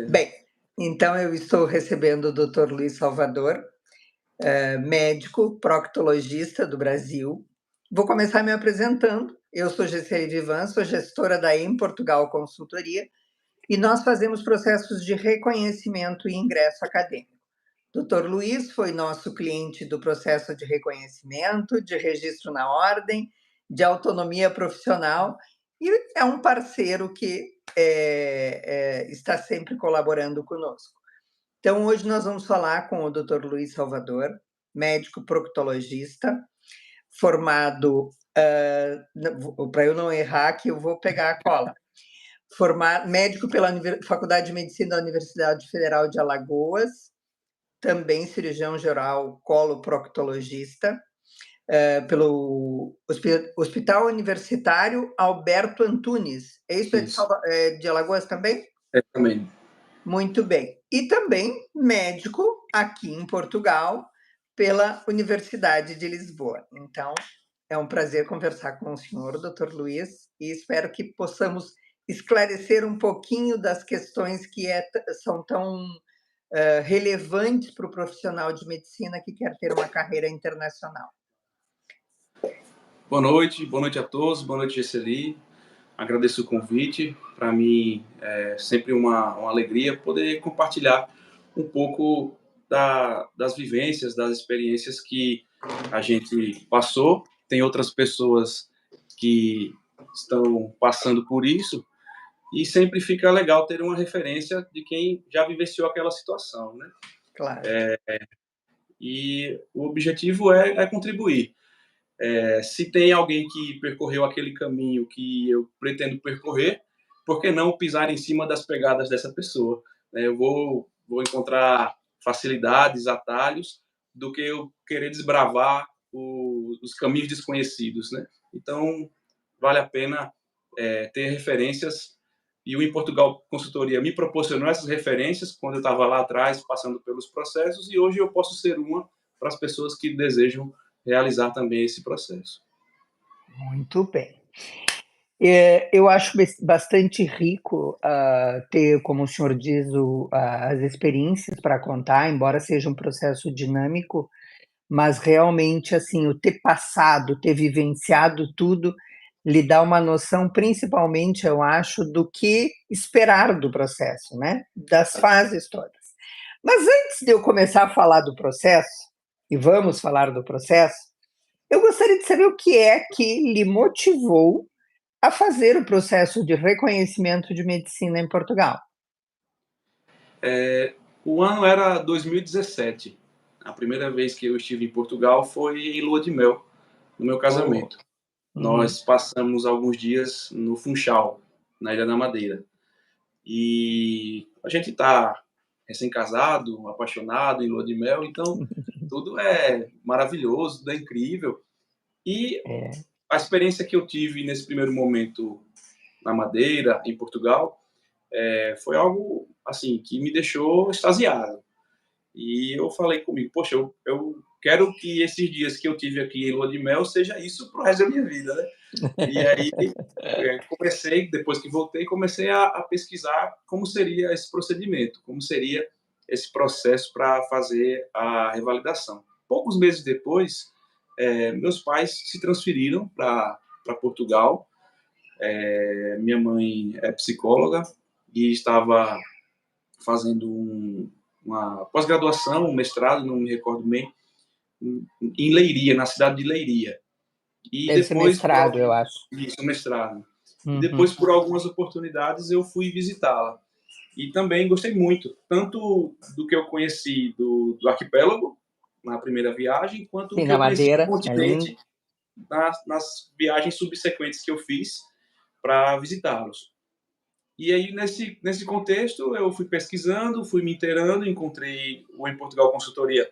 Bem, então eu estou recebendo o Dr. Luiz Salvador, médico proctologista do Brasil. Vou começar me apresentando. Eu sou Gesseli Vivan, sou gestora da Em Portugal Consultoria e nós fazemos processos de reconhecimento e ingresso acadêmico. Dr. Luiz foi nosso cliente do processo de reconhecimento, de registro na ordem, de autonomia profissional e é um parceiro que está sempre colaborando conosco. Então, hoje nós vamos falar com o Dr. Luiz Salvador, médico proctologista, formado, para eu não errar, que eu vou pegar a cola, médico pela Faculdade de Medicina da Universidade Federal de Alagoas, também cirurgião geral coloproctologista, pelo Hospital Universitário Alberto Antunes. É isso? De Alagoas também? Também. Muito bem. E também médico aqui em Portugal, pela Universidade de Lisboa. Então, é um prazer conversar com o senhor, Dr. Luiz, e espero que possamos esclarecer um pouquinho das questões que são tão relevantes para o profissional de medicina que quer ter uma carreira internacional. Boa noite a todos, boa noite, Gesseli. Agradeço o convite. Para mim é sempre uma alegria poder compartilhar um pouco das vivências, das experiências que a gente passou. Tem outras pessoas que estão passando por isso e sempre fica legal ter uma referência de quem já vivenciou aquela situação, né? Claro. E o objetivo é contribuir. Se tem alguém que percorreu aquele caminho que eu pretendo percorrer, por que não pisar em cima das pegadas dessa pessoa? Eu vou encontrar facilidades, atalhos, do que eu querer desbravar os caminhos desconhecidos, né? Então, vale a pena ter referências, e o Em Portugal Consultoria me proporcionou essas referências quando eu estava lá atrás, passando pelos processos, e hoje eu posso ser uma para as pessoas que desejam realizar também esse processo. Muito bem. Eu acho bastante rico ter, como o senhor diz, as experiências para contar, embora seja um processo dinâmico, mas realmente, assim, o ter passado, ter vivenciado tudo, lhe dá uma noção, principalmente, eu acho, do que esperar do processo, né? Das fases todas. Mas antes de eu começar a falar do processo, e vamos falar do processo, eu gostaria de saber o que é que lhe motivou a fazer o processo de reconhecimento de medicina em Portugal. O ano era 2017. A primeira vez que eu estive em Portugal foi em lua de mel, no meu casamento. Nós passamos alguns dias no Funchal, na Ilha da Madeira. E a gente está recém-casado, apaixonado, em lua de mel, então tudo é maravilhoso, tudo é incrível. E a experiência que eu tive nesse primeiro momento na Madeira, em Portugal, foi algo assim que me deixou extasiado. E eu falei comigo, poxa, eu quero que esses dias que eu tive aqui em lua de mel seja isso pro resto da minha vida, né? E aí comecei, depois que voltei, comecei a pesquisar como seria esse procedimento, como seria esse processo para fazer a revalidação. Poucos meses depois, meus pais se transferiram para Portugal. Minha mãe é psicóloga e estava fazendo uma pós-graduação, um mestrado, não me recordo bem, em Leiria, na cidade de Leiria. E Deve ser mestrado, eu acho. Isso, mestrado. E depois, por algumas oportunidades, eu fui visitá-la. E também gostei muito, tanto do que eu conheci do arquipélago, na primeira viagem, quanto do que eu conheci do continente nas viagens subsequentes que eu fiz para visitá-los. E aí, nesse contexto, eu fui pesquisando, fui me inteirando, encontrei o Em Portugal Consultoria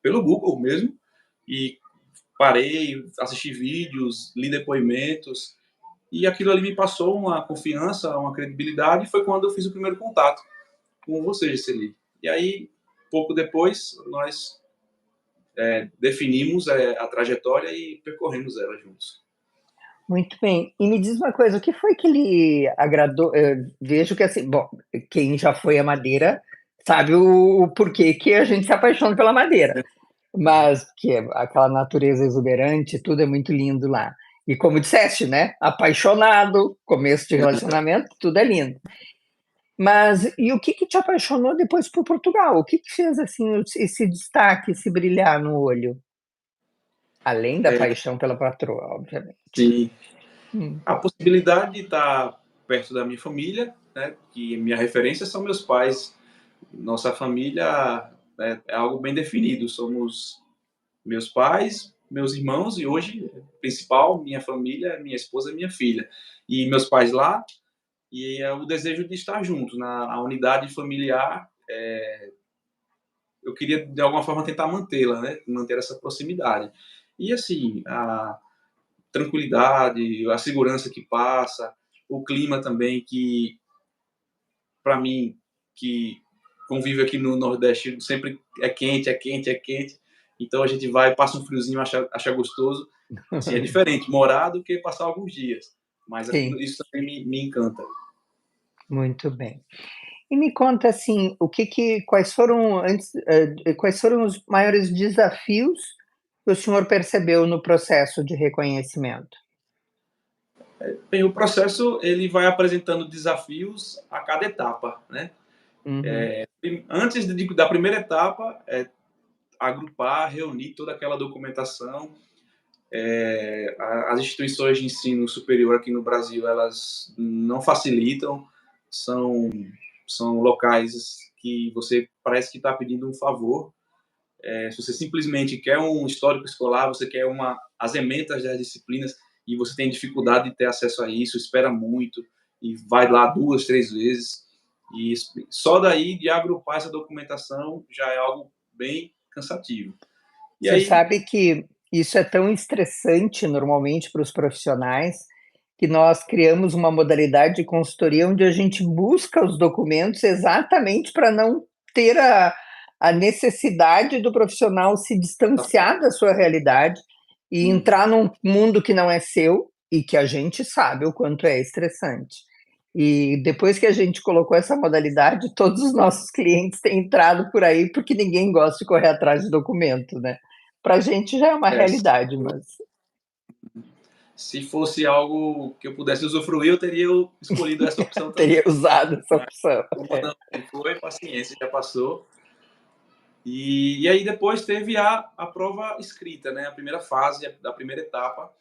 pelo Google mesmo, e parei, assisti vídeos, li depoimentos, e aquilo ali me passou uma confiança, uma credibilidade, e foi quando eu fiz o primeiro contato com você, Gesseli. E aí, pouco depois, nós definimos a trajetória e percorremos ela juntos. Muito bem. E me diz uma coisa, o que foi que lhe agradou? Vejo que assim, bom, quem já foi à Madeira sabe o porquê que a gente se apaixona pela Madeira, mas que é aquela natureza exuberante, tudo é muito lindo lá. E como disseste, né? Apaixonado, começo de relacionamento, tudo é lindo. Mas e o que que te apaixonou depois por Portugal? O que que fez assim esse destaque, esse brilhar no olho? Além da É, paixão pela patroa, obviamente. sim, Hum, a possibilidade de estar perto da minha família, né, que minha referência são meus pais. Nossa família é algo bem definido. Somos meus pais, meus irmãos e hoje, principal, minha família, minha esposa e minha filha. E meus pais lá, e é o desejo de estar juntos na unidade familiar. Eu queria, de alguma forma, tentar mantê-la, né? Manter essa proximidade. E, assim, a tranquilidade, a segurança que passa, o clima também, que, para mim, que convive aqui no Nordeste, sempre é quente, é quente, é quente. Então, a gente vai, passa um friozinho, acha gostoso. Assim, é diferente morar do que passar alguns dias. Mas aqui, sim, isso também me encanta. muito bem. E me conta assim, quais foram quais foram os maiores desafios que o senhor percebeu no processo de reconhecimento? Bem, o processo ele vai apresentando desafios a cada etapa, né? Uhum, Antes da primeira etapa, agrupar, reunir toda aquela documentação. As instituições de ensino superior aqui no Brasil, elas não facilitam, são, são locais que você parece que está pedindo um favor. Se você simplesmente quer um histórico escolar, você quer as ementas das disciplinas e você tem dificuldade de ter acesso a isso, espera muito e vai lá 2, 3 vezes. E só daí de agrupar essa documentação já é algo bem cansativo. E você aí, sabe que isso é tão estressante normalmente para os profissionais, que nós criamos uma modalidade de consultoria onde a gente busca os documentos exatamente para não ter a necessidade do profissional se distanciar da sua realidade e entrar num mundo que não é seu e que a gente sabe o quanto é estressante. E depois que a gente colocou essa modalidade, todos os nossos clientes têm entrado por aí, porque ninguém gosta de correr atrás de documento, né. Para a gente já é uma é, realidade, mas se fosse algo que eu pudesse usufruir, eu teria escolhido essa opção também. teria usado essa Mas opção. como É. não foi, paciência, já passou. E aí depois teve a prova escrita, né? A primeira fase da primeira etapa,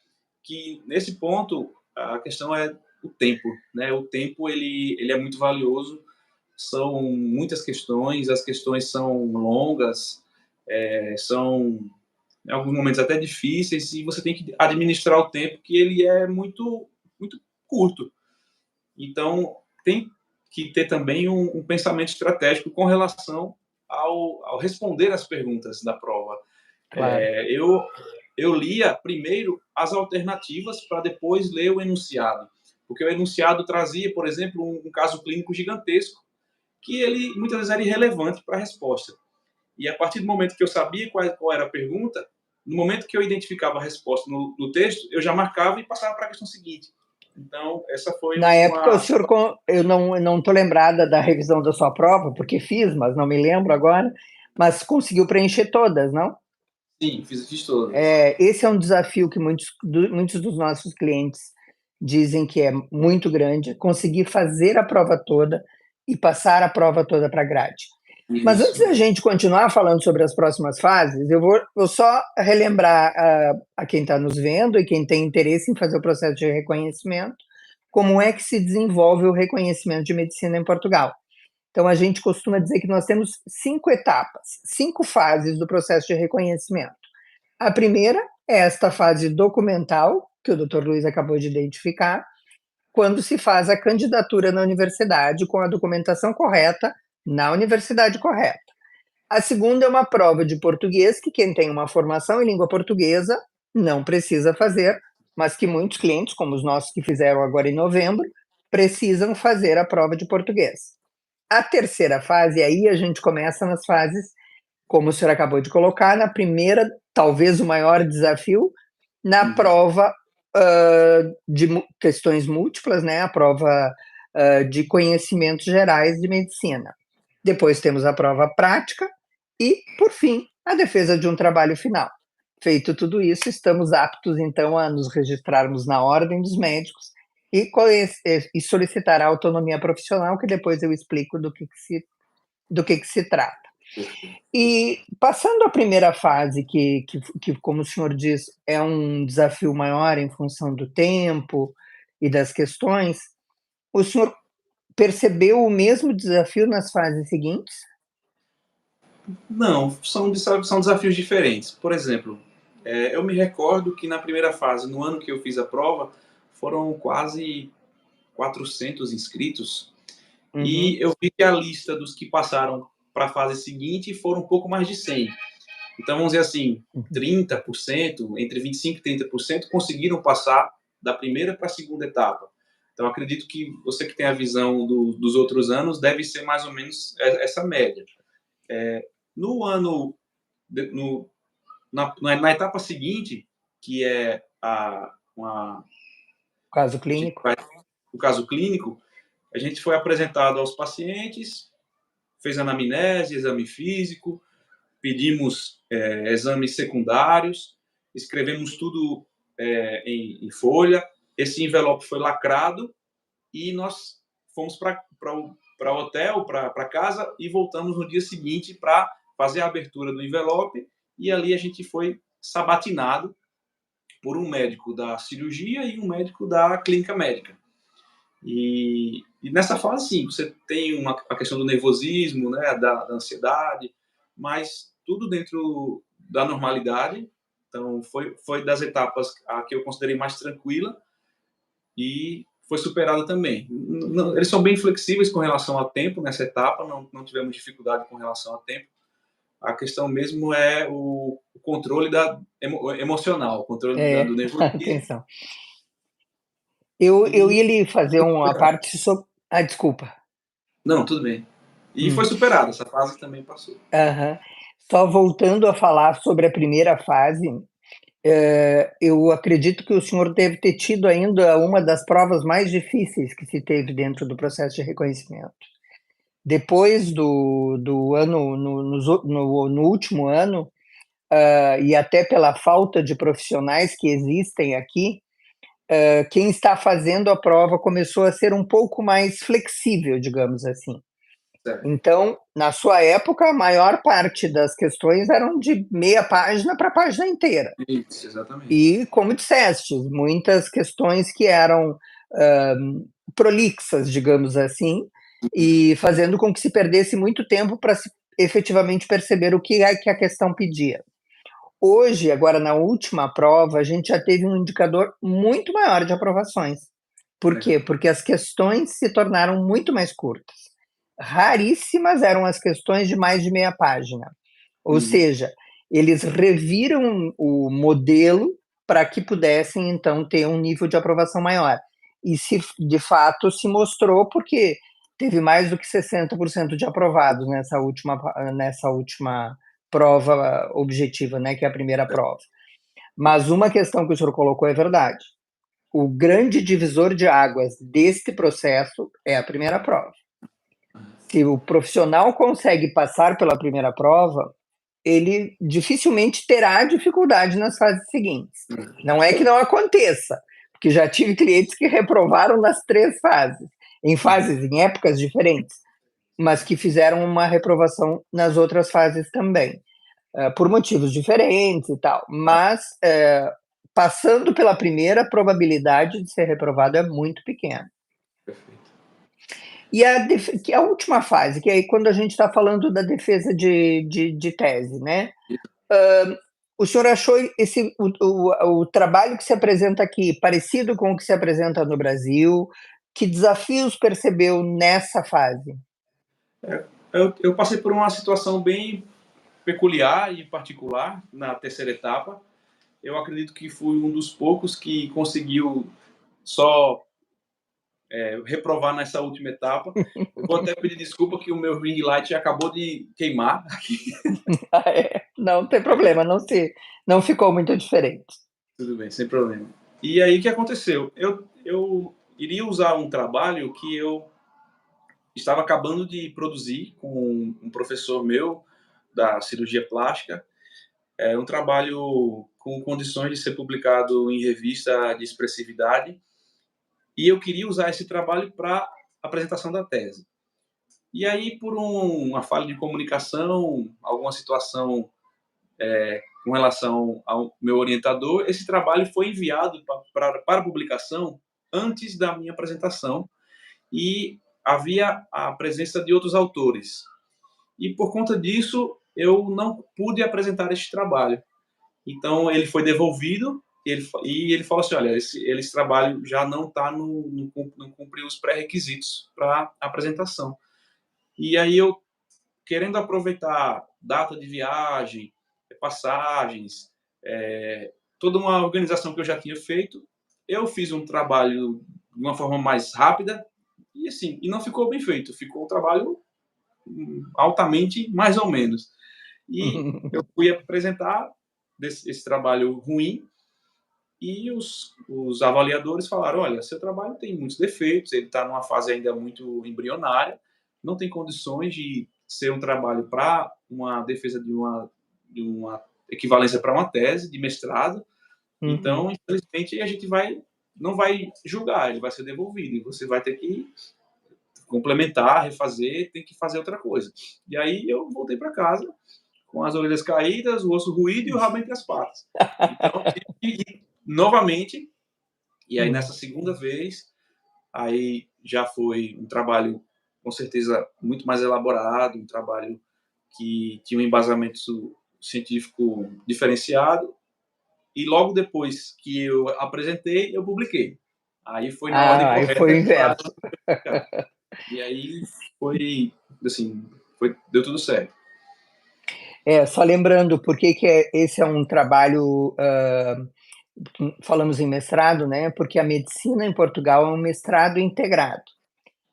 que nesse ponto a questão é o tempo, né? O tempo ele é muito valioso, são muitas questões, as questões são longas, são em alguns momentos até difíceis e você tem que administrar o tempo que ele é muito curto. Então tem que ter também um pensamento estratégico com relação ao responder as perguntas da prova. Claro. Eu lia primeiro as alternativas para depois ler o enunciado, porque o enunciado trazia, por exemplo, um caso clínico gigantesco que ele muitas vezes era irrelevante para a resposta. E a partir do momento que eu sabia qual era a pergunta, no momento que eu identificava a resposta no texto, eu já marcava e passava para a questão seguinte. Então, essa foi Na época o uma. senhor eu não estou lembrada da revisão da sua prova, porque fiz, mas não me lembro agora, mas conseguiu preencher todas, não? Sim, fiz todas. Esse é um desafio que muitos dos nossos clientes dizem que é muito grande, conseguir fazer a prova toda e passar a prova toda para a grade. Mas antes Isso. da gente continuar falando sobre as próximas fases, eu vou só relembrar a quem está nos vendo e quem tem interesse em fazer o processo de reconhecimento, como é que se desenvolve o reconhecimento de medicina em Portugal. Então, a gente costuma dizer que nós temos 5 etapas, 5 fases do processo de reconhecimento. A primeira é esta fase documental, que o Dr. Luiz acabou de identificar, quando se faz a candidatura na universidade com a documentação correta, na universidade correta. A segunda é uma prova de português, que quem tem uma formação em língua portuguesa não precisa fazer, mas que muitos clientes, como os nossos que fizeram agora em novembro, precisam fazer a prova de português. A terceira fase, aí a gente começa nas fases, como o senhor acabou de colocar, na primeira, talvez o maior desafio, na Uhum. prova de questões múltiplas, né? A prova de conhecimentos gerais de medicina. Depois temos a prova prática e, por fim, a defesa de um trabalho final. Feito tudo isso, estamos aptos, então, a nos registrarmos na Ordem dos Médicos e solicitar a autonomia profissional, que depois eu explico do que se trata. E passando a primeira fase, que, como o senhor diz, é um desafio maior em função do tempo e das questões, o senhor percebeu o mesmo desafio nas fases seguintes? Não, são desafios diferentes. Por exemplo, eu me recordo que na primeira fase, no ano que eu fiz a prova, foram quase 400 inscritos, e eu vi que a lista dos que passaram para a fase seguinte foram um pouco mais de 100. Então, vamos dizer assim, 30%, entre 25% e 30%, conseguiram passar da primeira para a segunda etapa. Então, acredito que você que tem a visão dos outros anos deve ser mais ou menos essa média. No ano, na etapa seguinte, que é Caso clínico. O caso clínico, a gente foi apresentado aos pacientes, fez anamnese, exame físico, pedimos exames secundários, escrevemos tudo em folha, esse envelope foi lacrado e nós fomos para o hotel, para casa, e voltamos no dia seguinte para fazer a abertura do envelope, e ali a gente foi sabatinado por um médico da cirurgia e um médico da clínica médica. E nessa fase, sim, você tem a questão do nervosismo, né, da ansiedade, mas tudo dentro da normalidade. Então, foi das etapas a que eu considerei mais tranquila e foi superada também. Eles são bem flexíveis com relação ao tempo nessa etapa, não tivemos dificuldade com relação ao tempo. A questão mesmo é o controle emocional, o controle do nervosismo. Atenção. Eu ia lhe fazer uma parte sobre... desculpa. Não, tudo bem. E foi superada, essa fase também passou. Só voltando a falar sobre a primeira fase, eu acredito que o senhor deve ter tido ainda uma das provas mais difíceis que se teve dentro do processo de reconhecimento. Depois do ano, no último ano, e até pela falta de profissionais que existem aqui, quem está fazendo a prova começou a ser um pouco mais flexível, digamos assim. Certo. Então, na sua época, a maior parte das questões eram de meia página para a página inteira. Isso, exatamente. E, como disseste, muitas questões que eram prolixas, digamos assim, e fazendo com que se perdesse muito tempo para efetivamente perceber o que é que a questão pedia. Hoje, agora na última prova, a gente já teve um indicador muito maior de aprovações. Por quê? Porque as questões se tornaram muito mais curtas. Raríssimas eram as questões de mais de meia página. Ou seja, eles reviram o modelo para que pudessem, então, ter um nível de aprovação maior. E, de fato, se mostrou, porque teve mais do que 60% de aprovados nessa última prova objetiva, né, que é a primeira prova. Mas uma questão que o senhor colocou é verdade. O grande divisor de águas deste processo é a primeira prova. Se o profissional consegue passar pela primeira prova, ele dificilmente terá dificuldade nas fases seguintes. Não é que não aconteça, porque já tive clientes que reprovaram nas 3 fases, em épocas diferentes, mas que fizeram uma reprovação nas outras fases também, por motivos diferentes e tal. Mas, passando pela primeira, a probabilidade de ser reprovado é muito pequena. Perfeito. E a última fase, que é quando a gente está falando da defesa de tese, né? O senhor achou o trabalho que se apresenta aqui parecido com o que se apresenta no Brasil? Que desafios percebeu nessa fase? Eu passei por uma situação bem peculiar e particular na terceira etapa. Eu acredito que fui um dos poucos que conseguiu só reprovar nessa última etapa. Eu vou até pedir desculpa que o meu ring light acabou de queimar aqui. Não tem problema, não ficou muito diferente. Tudo bem, sem problema. E aí, o que aconteceu? Eu iria usar um trabalho que eu estava acabando de produzir com um professor meu da cirurgia plástica. É um trabalho com condições de ser publicado em revista de expressividade, e eu queria usar esse trabalho para apresentação da tese. E aí, por uma falha de comunicação, alguma situação com relação ao meu orientador, esse trabalho foi enviado para publicação antes da minha apresentação, e havia a presença de outros autores. E por conta disso, eu não pude apresentar este trabalho. Então, ele foi devolvido e ele falou assim: olha, esse trabalho já não está não cumpriu os pré-requisitos para apresentação. E aí eu, querendo aproveitar data de viagem, passagens, toda uma organização que eu já tinha feito, eu fiz um trabalho de uma forma mais rápida e assim, e não ficou bem feito, ficou um trabalho altamente mais ou menos. E eu fui apresentar esse trabalho ruim e os avaliadores falaram: olha, seu trabalho tem muitos defeitos, ele está numa fase ainda muito embrionária, não tem condições de ser um trabalho para uma defesa de uma equivalência para uma tese de mestrado. Então, infelizmente, a gente não vai julgar, ele vai ser devolvido e você vai ter que complementar, refazer, tem que fazer outra coisa. E aí eu voltei para casa com as orelhas caídas, o osso ruído e o rabo entre as patas. Então, novamente, e aí nessa segunda vez, aí já foi um trabalho com certeza muito mais elaborado, um trabalho que tinha um embasamento científico diferenciado, e logo depois que eu apresentei, eu publiquei. Aí foi na ordem Aí correta. foi o inverso. E aí foi, assim, deu tudo certo. Só lembrando por que esse é um trabalho, falamos em mestrado, né? Porque a medicina em Portugal é um mestrado integrado.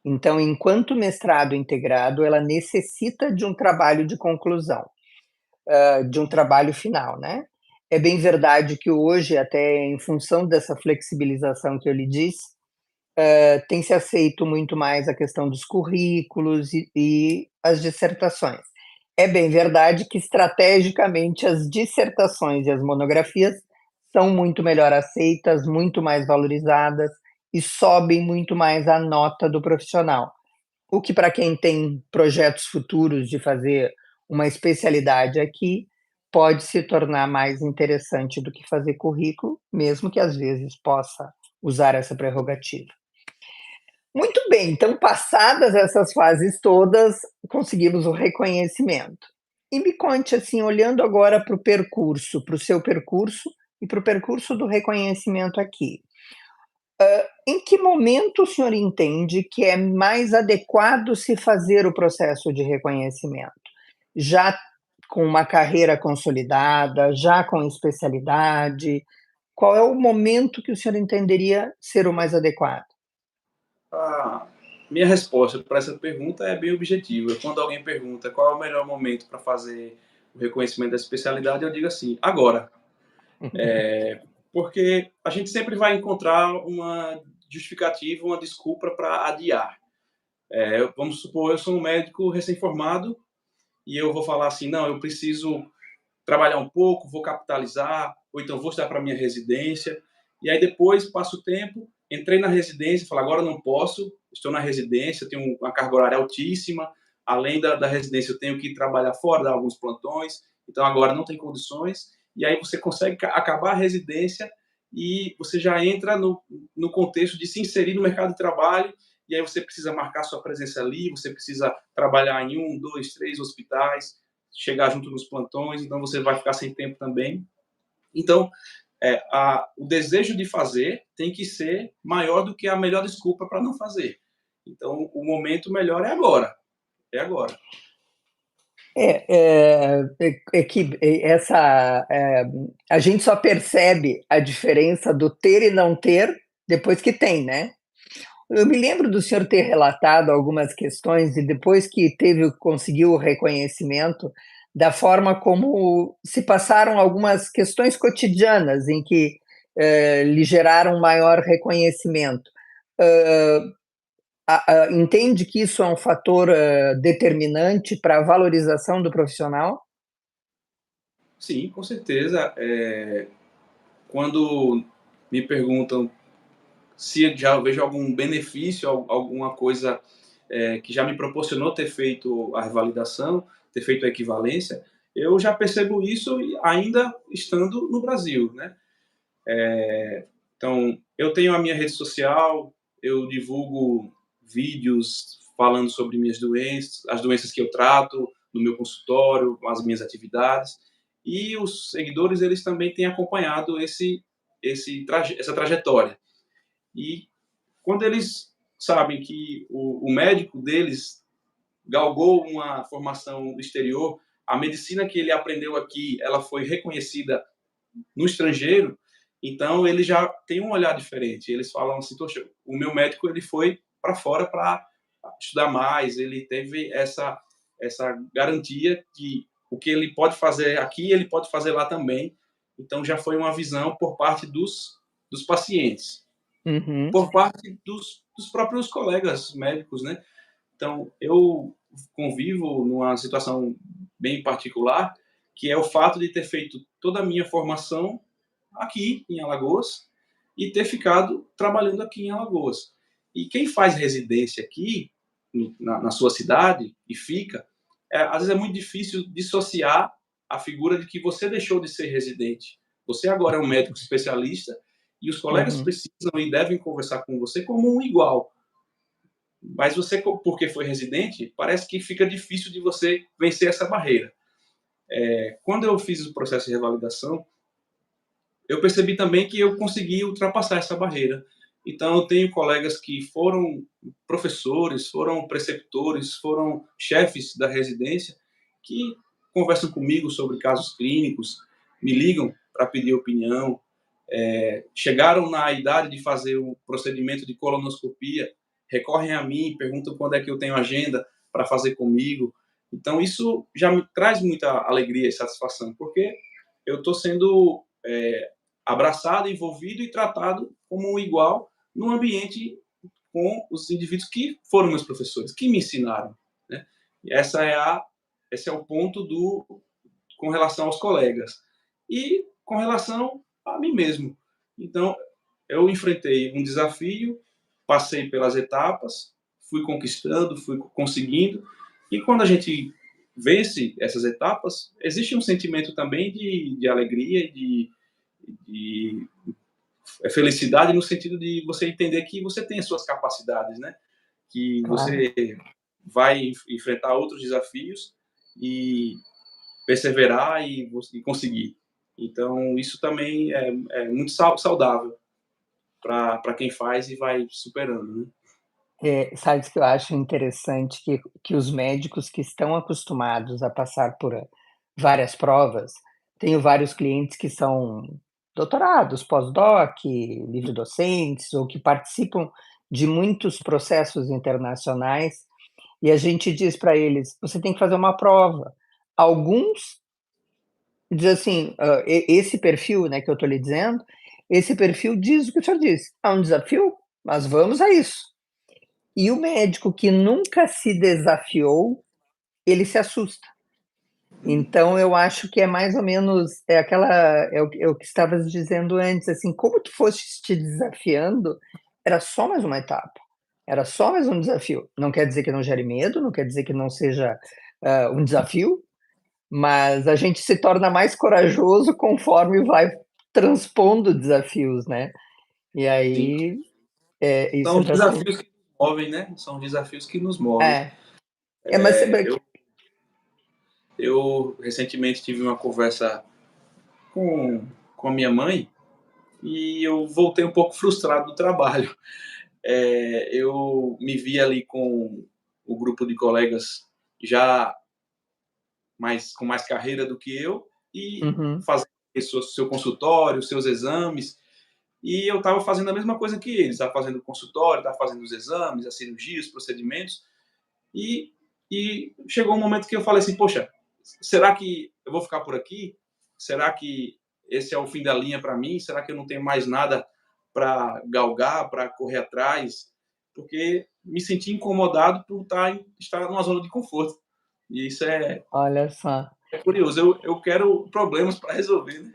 Então, enquanto mestrado integrado, ela necessita de um trabalho de conclusão, de um trabalho final, né? É bem verdade que hoje, até em função dessa flexibilização que eu lhe disse, tem se aceito muito mais a questão dos currículos e as dissertações. É bem verdade que, estrategicamente, as dissertações e as monografias são muito melhor aceitas, muito mais valorizadas e sobem muito mais a nota do profissional. O que, para quem tem projetos futuros de fazer uma especialidade aqui, pode se tornar mais interessante do que fazer currículo, mesmo que às vezes possa usar essa prerrogativa. Muito bem, então, passadas essas fases todas, conseguimos o reconhecimento. E me conte, assim, olhando agora para o percurso, para o seu percurso e para o percurso do reconhecimento aqui. Em que momento o senhor entende que é mais adequado se fazer o processo de reconhecimento? Já com uma carreira consolidada, já com especialidade? Qual é o momento que o senhor entenderia ser o mais adequado? A minha resposta para essa pergunta é bem objetiva. Quando alguém pergunta qual é o melhor momento para fazer o reconhecimento da especialidade, eu digo assim: agora. Porque a gente sempre vai encontrar uma justificativa, uma desculpa para adiar. Vamos supor, eu sou um médico recém-formado e eu vou falar assim: não, eu preciso trabalhar um pouco, vou capitalizar, ou então vou estudar para minha residência. E aí depois, passo o tempo, entrei na residência, falo, agora não posso, estou na residência, tenho uma carga horária altíssima, além da residência eu tenho que trabalhar fora, dar alguns plantões, então agora não tem condições, e aí você consegue acabar a residência e você já entra no contexto de se inserir no mercado de trabalho, e aí você precisa marcar sua presença ali, você precisa trabalhar em 1, 2, 3 hospitais, chegar junto nos plantões, então você vai ficar sem tempo também. Então, o desejo de fazer tem que ser maior do que a melhor desculpa para não fazer. Então, o momento melhor é agora. É agora. Que a gente só percebe a diferença do ter e não ter depois que tem, né? Eu me lembro do senhor ter relatado algumas questões e depois que conseguiu o reconhecimento da forma como se passaram algumas questões cotidianas em que lhe geraram maior reconhecimento. Entende que isso é um fator determinante para a valorização do profissional? Sim, com certeza. Quando me perguntam se já vejo algum benefício, alguma coisa que já me proporcionou ter feito a revalidação, ter feito a equivalência, eu já percebo isso ainda estando no Brasil, né? Então, eu tenho a minha rede social, eu divulgo vídeos falando sobre minhas doenças, as doenças que eu trato no meu consultório, as minhas atividades, e os seguidores, eles também têm acompanhado essa trajetória. E quando eles sabem que o médico deles galgou uma formação no exterior, a medicina que ele aprendeu aqui, ela foi reconhecida no estrangeiro, então ele já tem um olhar diferente. Eles falam assim, poxa, o meu médico ele foi para fora para estudar mais, ele teve essa garantia que o que ele pode fazer aqui, ele pode fazer lá também. Então já foi uma visão por parte dos pacientes, Uhum. por parte dos próprios colegas médicos, né? Então, eu convivo numa situação bem particular, que é o fato de ter feito toda a minha formação aqui em Alagoas e ter ficado trabalhando aqui em Alagoas. E quem faz residência aqui, na sua cidade, e fica, às vezes é muito difícil dissociar a figura de que você deixou de ser residente. Você agora é um médico especialista e os colegas Uhum. precisam e devem conversar com você como um igual. Mas você, porque foi residente, parece que fica difícil de você vencer essa barreira. Quando eu fiz o processo de revalidação, eu percebi também que eu consegui ultrapassar essa barreira. Então, eu tenho colegas que foram professores, foram preceptores, foram chefes da residência, que conversam comigo sobre casos clínicos, me ligam para pedir opinião, chegaram na idade de fazer o procedimento de colonoscopia, recorrem a mim, perguntam quando é que eu tenho agenda para fazer comigo. Então, isso já me traz muita alegria e satisfação, porque eu estou sendo abraçado, envolvido e tratado como um igual num ambiente com os indivíduos que foram meus professores, que me ensinaram, né? E esse é o ponto com relação aos colegas. E com relação a mim mesmo. Então, eu enfrentei um desafio, passei pelas etapas, fui conquistando, fui conseguindo, e quando a gente vence essas etapas, existe um sentimento também de alegria, de felicidade no sentido de você entender que você tem as suas capacidades, né? Que Claro. você vai enfrentar outros desafios e perseverar e conseguir. Então, isso também é muito saudável para quem faz e vai superando, né? Sabes que eu acho interessante que os médicos que estão acostumados a passar por várias provas, tenho vários clientes que são doutorados, pós-doc, livre-docentes ou que participam de muitos processos internacionais, e a gente diz para eles: "Você tem que fazer uma prova". Alguns diz assim, esse perfil, né, que eu estou lhe dizendo, esse perfil diz o que o senhor disse: "É um desafio, mas vamos a isso". E o médico que nunca se desafiou, ele se assusta. Então eu acho que é mais ou menos é o que estavas dizendo antes, assim, como tu fostes te desafiando, era só mais uma etapa, era só mais um desafio. Não quer dizer que não gere medo, não quer dizer que não seja, um desafio, mas a gente se torna mais corajoso conforme vai transpondo desafios, né. E Sim. aí, isso São é os bastante desafios que nos movem, né? São os desafios que nos movem. é. Mas Eu recentemente tive uma conversa com a minha mãe e eu voltei um pouco frustrado do trabalho. Eu me vi ali com o grupo de colegas já com mais carreira do que eu e uhum, fazendo seu consultório, seus exames. E eu estava fazendo a mesma coisa que eles, estava fazendo o consultório, estava fazendo os exames, as cirurgias, os procedimentos. E, e chegou um momento que eu falei assim, poxa, será que eu vou ficar por aqui? Será que esse é o fim da linha para mim? Será que eu não tenho mais nada para galgar, para correr atrás? Porque me senti incomodado por estar numa zona de conforto. E isso Olha só. é curioso. Eu quero problemas para resolver, né?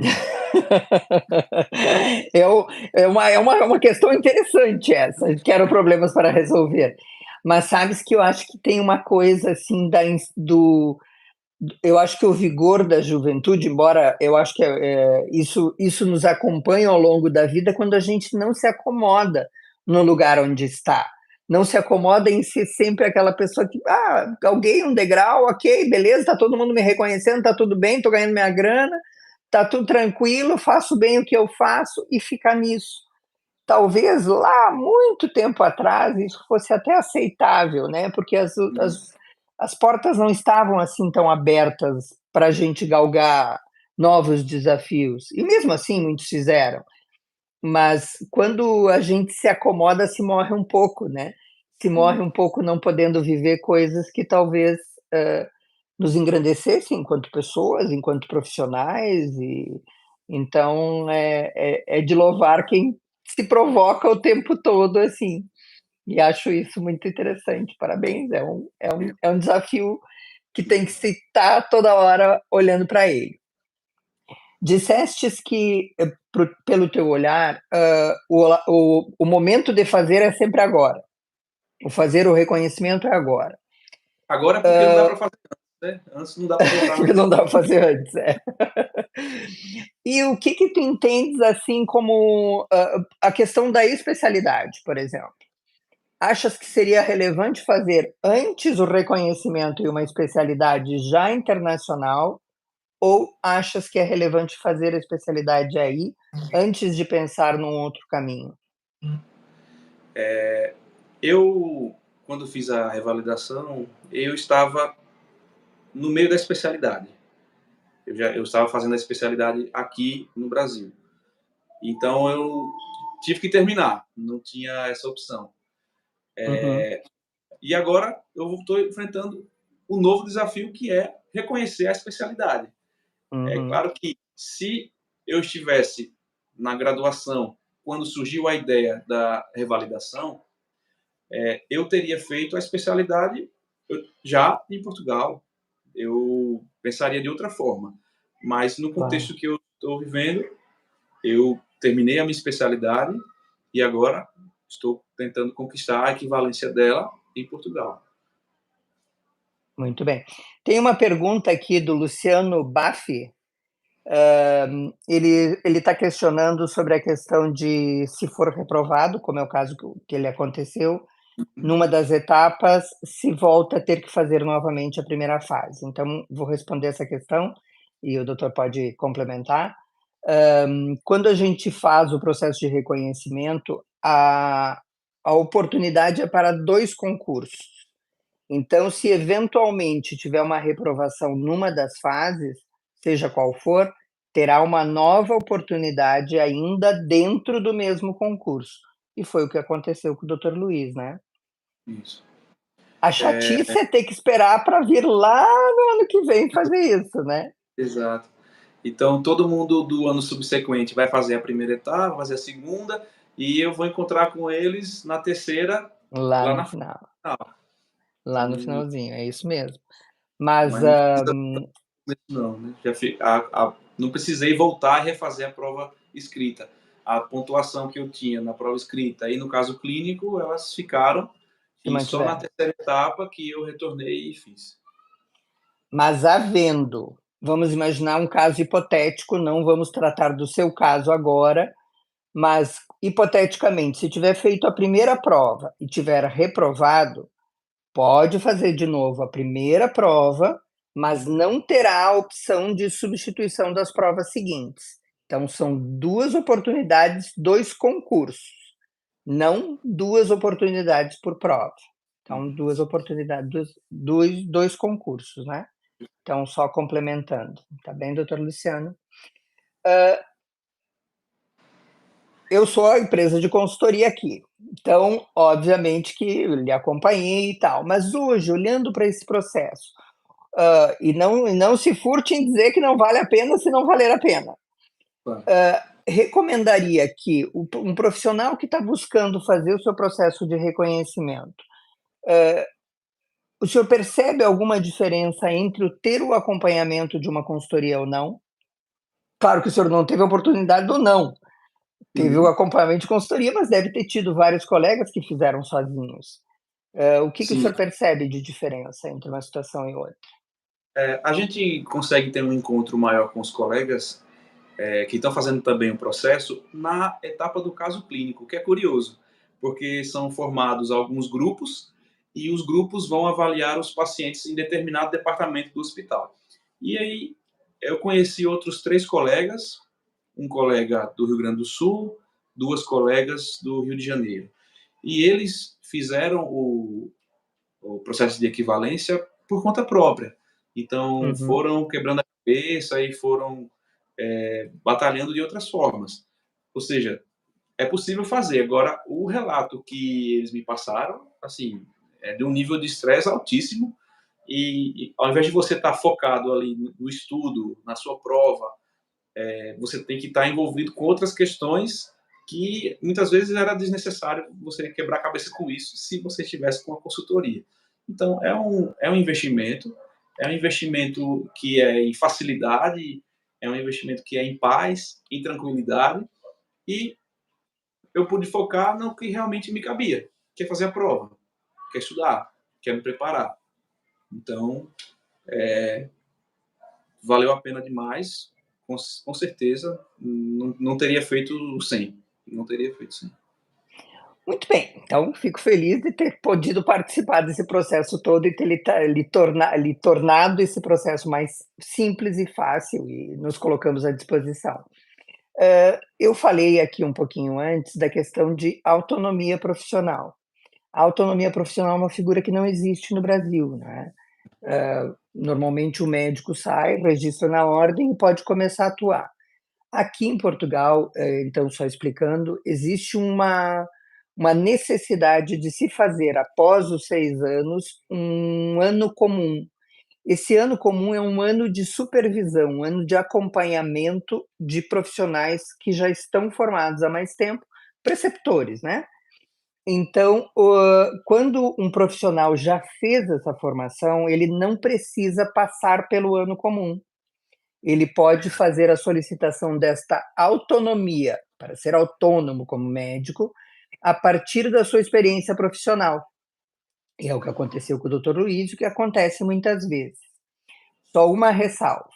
É uma questão interessante essa, quero problemas para resolver. Mas sabes que eu acho que tem uma coisa assim eu acho que o vigor da juventude, embora eu acho que isso nos acompanha ao longo da vida quando a gente não se acomoda no lugar onde está. Não se acomoda em ser sempre aquela pessoa que, galguei um degrau, ok, beleza, tá todo mundo me reconhecendo, tá tudo bem, tô ganhando minha grana, tá tudo tranquilo, faço bem o que eu faço e ficar nisso. Talvez lá, muito tempo atrás, isso fosse até aceitável, né? Porque as portas não estavam assim tão abertas para a gente galgar novos desafios. E mesmo assim, muitos fizeram. Mas quando a gente se acomoda, se morre um pouco, né? Se morre um pouco não podendo viver coisas que talvez nos engrandecessem enquanto pessoas, enquanto profissionais. Então é de louvar quem se provoca o tempo todo assim. E acho isso muito interessante. Parabéns, é um desafio que tem que se estar toda hora olhando para ele. Dissestes que, pelo teu olhar, o momento de fazer é sempre agora. O fazer o reconhecimento é agora. Agora porque não dá para fazer antes, né? Antes não dá para voltar. Porque não dá para fazer antes, E o que tu entendes assim como a questão da especialidade, por exemplo? Achas que seria relevante fazer antes o reconhecimento e uma especialidade já internacional, ou achas que é relevante fazer a especialidade aí, antes de pensar num outro caminho? Eu, quando fiz a revalidação, eu estava no meio da especialidade. Eu estava fazendo a especialidade aqui no Brasil. Então eu tive que terminar, não tinha essa opção. Uhum, E agora eu estou enfrentando o novo desafio, que é reconhecer a especialidade. É uhum, claro que se eu estivesse na graduação, quando surgiu a ideia da revalidação, eu teria feito a especialidade já em Portugal. Eu pensaria de outra forma. Mas no claro. contexto que eu estou vivendo, eu terminei a minha especialidade e agora estou tentando conquistar a equivalência dela em Portugal. Muito bem. Tem uma pergunta aqui do Luciano Baffi. Ele está questionando sobre a questão de se for reprovado, como é o caso que ele aconteceu, numa das etapas, se volta a ter que fazer novamente a primeira fase. Então, vou responder essa questão e o doutor pode complementar. Quando a gente faz o processo de reconhecimento, a oportunidade é para 2 concursos. Então, se eventualmente tiver uma reprovação numa das fases, seja qual for, terá uma nova oportunidade ainda dentro do mesmo concurso. E foi o que aconteceu com o doutor Luiz, né? Isso. A chatice é ter que esperar para vir lá no ano que vem fazer isso, né? Exato. Então, todo mundo do ano subsequente vai fazer a primeira etapa, vai fazer a segunda, e eu vou encontrar com eles na terceira, Lá lá no na final, final. lá no Então, finalzinho, é isso mesmo. Mas mas não precisa não, né? Não precisei voltar a refazer a prova escrita. A pontuação que eu tinha na prova escrita e no caso clínico, elas ficaram, se e só na mantiveram. terceira etapa que eu retornei e fiz. Mas havendo, vamos imaginar um caso hipotético, não vamos tratar do seu caso agora, mas hipoteticamente, se tiver feito a primeira prova e tiver reprovado, pode fazer de novo a primeira prova, mas não terá a opção de substituição das provas seguintes. Então, são 2 oportunidades, 2 concursos, não 2 oportunidades por prova. Então, 2 oportunidades, 2 concursos, né? Então, só complementando. Tá bem, doutor Luciano? Eu sou a empresa de consultoria aqui. Então, obviamente que lhe acompanhei e tal. Mas hoje, olhando para esse processo, e não se furte em dizer que não vale a pena se não valer a pena. Claro. recomendaria que um profissional que está buscando fazer o seu processo de reconhecimento, o senhor percebe alguma diferença entre o ter o acompanhamento de uma consultoria ou não? Claro que o senhor não teve a oportunidade do não, teve o Uhum. acompanhamento de consultoria, mas deve ter tido vários colegas que fizeram sozinhos. O que o Sim. senhor percebe de diferença entre uma situação e outra? A gente consegue ter um encontro maior com os colegas que estão fazendo também o processo na etapa do caso clínico, que é curioso, porque são formados alguns grupos e os grupos vão avaliar os pacientes em determinado departamento do hospital. E aí eu conheci outros 3 colegas, um colega do Rio Grande do Sul, 2 colegas do Rio de Janeiro. E eles fizeram o processo de equivalência por conta própria. Então, Uhum. foram quebrando a cabeça e foram batalhando de outras formas. Ou seja, é possível fazer. Agora, o relato que eles me passaram, assim, é de um nível de estresse altíssimo e ao invés de você estar focado ali no estudo, na sua prova, você tem que estar envolvido com outras questões que muitas vezes era desnecessário você quebrar a cabeça com isso se você estivesse com a consultoria. Então, é um investimento que é em facilidade, é um investimento que é em paz, em tranquilidade, e eu pude focar no que realmente me cabia, que é fazer a prova, que é estudar, que é me preparar. Então, valeu a pena demais, com certeza, não teria feito sem, não teria feito sem. Muito bem, então fico feliz de ter podido participar desse processo todo e ter lhe tornado esse processo mais simples e fácil e nos colocamos à disposição. Eu falei aqui um pouquinho antes da questão de autonomia profissional. A autonomia profissional é uma figura que não existe no Brasil, né. Normalmente o médico sai, registra na ordem e pode começar a atuar. Aqui em Portugal, então só explicando, existe uma necessidade de se fazer após os 6 anos, um ano comum. Esse ano comum é um ano de supervisão, um ano de acompanhamento de profissionais que já estão formados há mais tempo, preceptores, né. Então, quando um profissional já fez essa formação, ele não precisa passar pelo ano comum. Ele pode fazer a solicitação desta autonomia, para ser autônomo como médico, a partir da sua experiência profissional. E é o que aconteceu com o doutor Luiz, o que acontece muitas vezes. Só uma ressalva: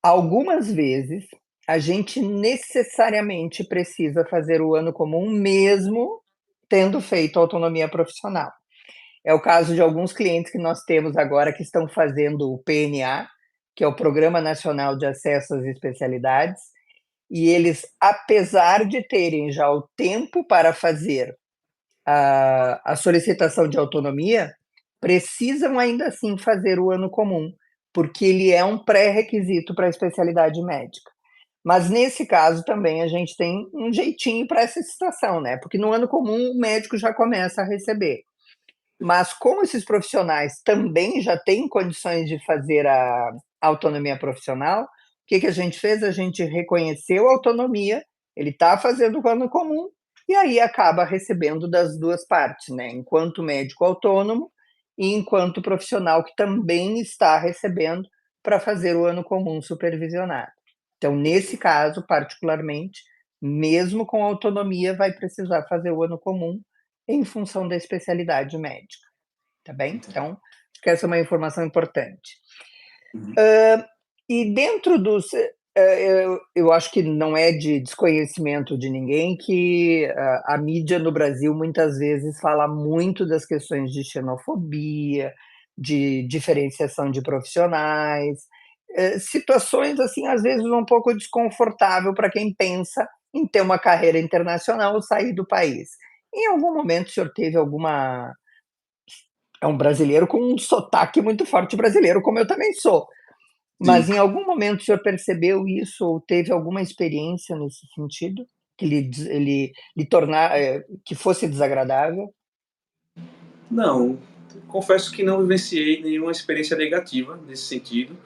algumas vezes, a gente necessariamente precisa fazer o ano comum, mesmo tendo feito autonomia profissional. É o caso de alguns clientes que nós temos agora que estão fazendo o PNA, que é o Programa Nacional de Acesso às Especialidades, e eles, apesar de terem já o tempo para fazer a solicitação de autonomia, precisam ainda assim fazer o ano comum, porque ele é um pré-requisito para a especialidade médica. Mas nesse caso também a gente tem um jeitinho para essa situação, né? Porque no ano comum o médico já começa a receber. Mas como esses profissionais também já têm condições de fazer a autonomia profissional, o que que a gente fez? A gente reconheceu a autonomia, ele está fazendo o ano comum, e aí acaba recebendo das 2 partes, né, enquanto médico autônomo e enquanto profissional que também está recebendo para fazer o ano comum supervisionado. Então, nesse caso, particularmente, mesmo com autonomia, vai precisar fazer o ano comum em função da especialidade médica, tá bem? Entendo. Então, acho que essa é uma informação importante. Uhum. E dentro dos eu acho que não é de desconhecimento de ninguém que a mídia no Brasil muitas vezes fala muito das questões de xenofobia, de diferenciação de profissionais, situações, assim, às vezes um pouco desconfortável para quem pensa em ter uma carreira internacional ou sair do país. Em algum momento o senhor teve alguma é um brasileiro com um sotaque muito forte brasileiro, como eu também sou. Mas Sim. em algum momento o senhor percebeu isso ou teve alguma experiência nesse sentido? Que lhe tornar que fosse desagradável? Não, confesso que não vivenciei nenhuma experiência negativa nesse sentido.